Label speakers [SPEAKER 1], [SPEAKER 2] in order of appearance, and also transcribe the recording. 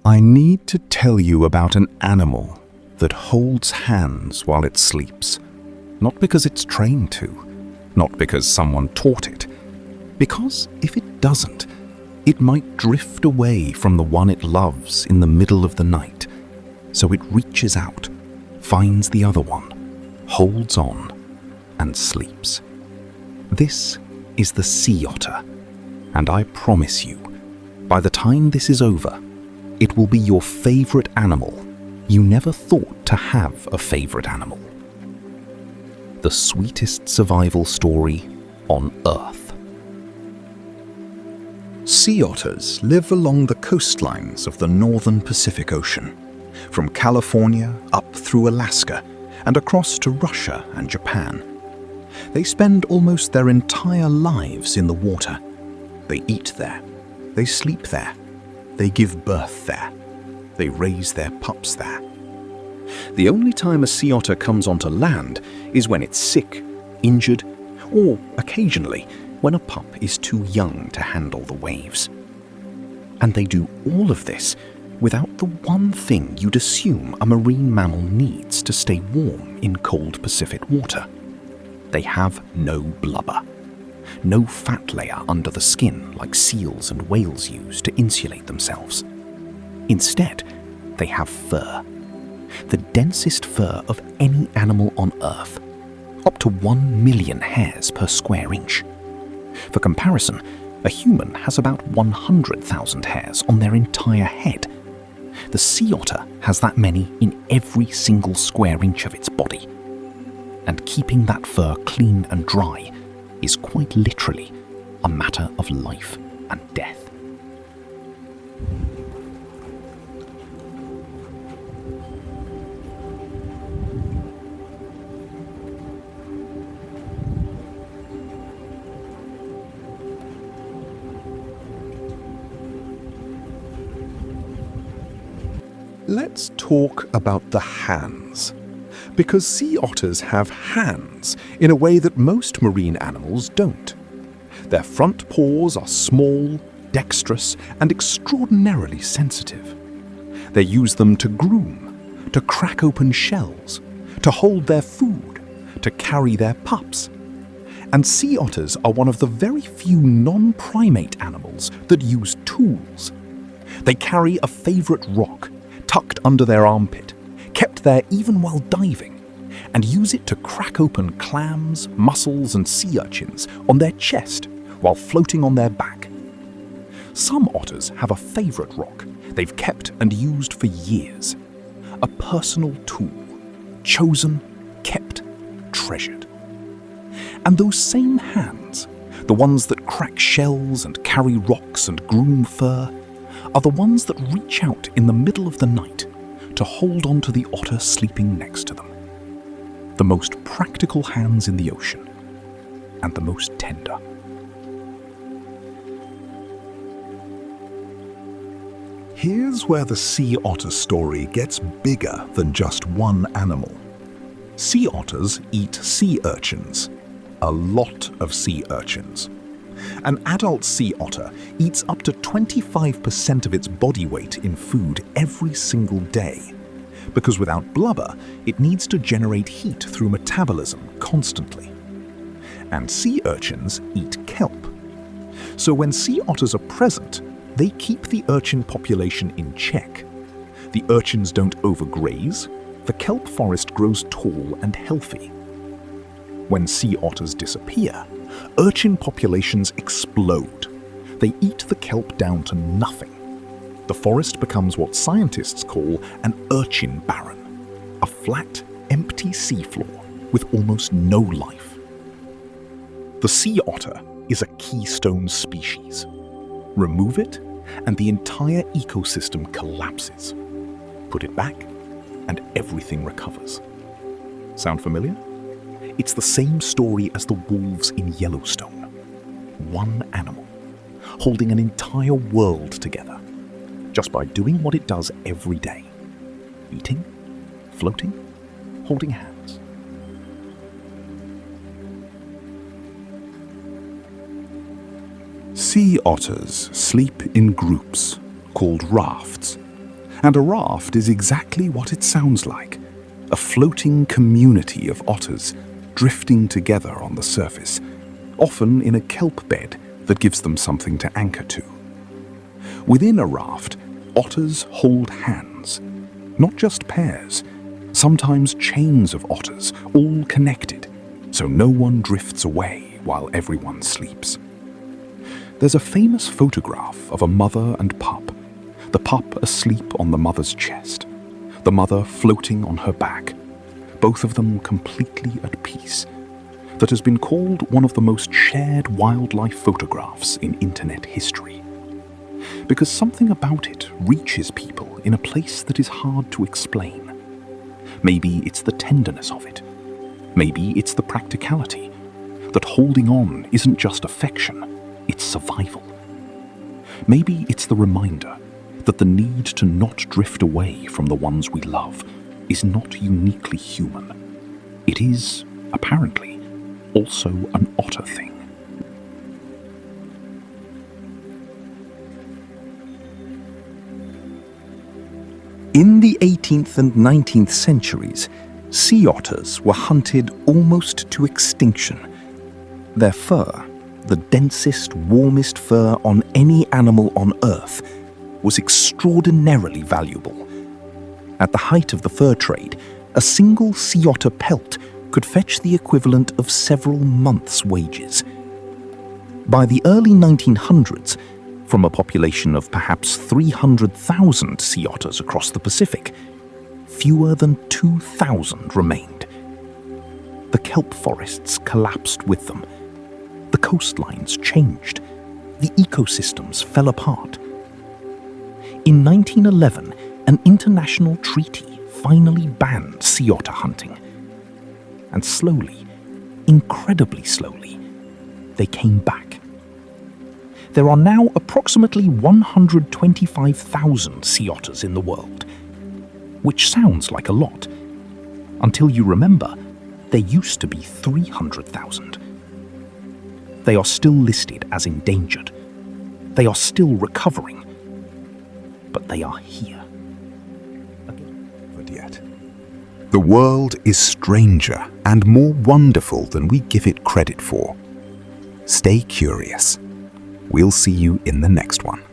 [SPEAKER 1] I need to tell you about an animal that holds hands while it sleeps. Not because it's trained to, not because someone taught it, because if it doesn't, it might drift away from the one it loves in the middle of the night. So it reaches out, finds the other one, holds on, and sleeps. This is the sea otter, and I promise you, by the time this is over, it will be your favorite animal. You never thought to have a favorite animal. The sweetest survival story on Earth.
[SPEAKER 2] Sea otters live along the coastlines of the northern Pacific Ocean, from California up through Alaska and across to Russia and Japan. They spend almost their entire lives in the water. They eat there, they sleep there, they give birth there, they raise their pups there. The only time a sea otter comes onto land is when it's sick, injured, or occasionally when a pup is too young to handle the waves. And they do all of this without the one thing you'd assume a marine mammal needs to stay warm in cold Pacific water. They have no blubber, no fat layer under the skin like seals and whales use to insulate themselves. Instead, they have fur, the densest fur of any animal on Earth, up to 1 million hairs per square inch. For comparison, a human has about 100,000 hairs on their entire head. The sea otter has that many in every single square inch of its body. And keeping that fur clean and dry is quite literally a matter of life and death.
[SPEAKER 3] Let's talk about the hands. Because sea otters have hands in a way that most marine animals don't. Their front paws are small, dexterous, and extraordinarily sensitive. They use them to groom, to crack open shells, to hold their food, to carry their pups. And sea otters are one of the very few non-primate animals that use tools. They carry a favorite rock tucked under their armpit, kept there even while diving, and use it to crack open clams, mussels, and sea urchins on their chest while floating on their back. Some otters have a favorite rock they've kept and used for years, a personal tool, chosen, kept, treasured. And those same hands, the ones that crack shells and carry rocks and groom fur, are the ones that reach out in the middle of the night to hold on to the otter sleeping next to them. The most practical hands in the ocean, and the most tender.
[SPEAKER 2] Here's where the sea otter story gets bigger than just one animal. Sea otters eat sea urchins, a lot of sea urchins. An adult sea otter eats up to 25% of its body weight in food every single day, because without blubber, it needs to generate heat through metabolism constantly. And sea urchins eat kelp. So when sea otters are present, they keep the urchin population in check. The urchins don't overgraze, the kelp forest grows tall and healthy. When sea otters disappear, urchin populations explode. They eat the kelp down to nothing. The forest becomes what scientists call an urchin barren, a flat, empty seafloor with almost no life. The sea otter is a keystone species. Remove it, and the entire ecosystem collapses. Put it back, and everything recovers. Sound familiar? It's the same story as the wolves in Yellowstone. One animal, holding an entire world together, just by doing what it does every day. Eating, floating, holding hands.
[SPEAKER 3] Sea otters sleep in groups called rafts.
[SPEAKER 2] And a raft is exactly what it sounds like. A floating community of otters drifting together on the surface, often in a kelp bed that gives them something to anchor to. Within a raft, otters hold hands, not just pairs, sometimes chains of otters, all connected, so no one drifts away while everyone sleeps. There's a famous photograph of a mother and pup, the pup asleep on the mother's chest, the mother floating on her back, both of them completely at peace, that has been called one of the most shared wildlife photographs in internet history. Because something about it reaches people in a place that is hard to explain. Maybe it's the tenderness of it. Maybe it's the practicality, that holding on isn't just affection, it's survival. Maybe it's the reminder that the need to not drift away from the ones we love is not uniquely human. It is, apparently, also an otter thing.
[SPEAKER 3] In the 18th and 19th centuries, sea otters were hunted almost to extinction. Their fur, the densest, warmest fur on any animal on Earth, was extraordinarily valuable. At the height of the fur trade, a single sea otter pelt could fetch the equivalent of several months' wages. By the early 1900s, from a population of perhaps 300,000 sea otters across the Pacific, fewer than 2,000 remained. The kelp forests collapsed with them. The coastlines changed. The ecosystems fell apart. In 1911, an international treaty finally banned sea otter hunting. And slowly, incredibly slowly, they came back. There are now approximately 125,000 sea otters in the world, which sounds like a lot, until you remember there used to be 300,000. They are still listed as endangered. They are still recovering. But they are here.
[SPEAKER 2] But yet, the world is stranger and more wonderful than we give it credit for. Stay curious. We'll see you in the next one.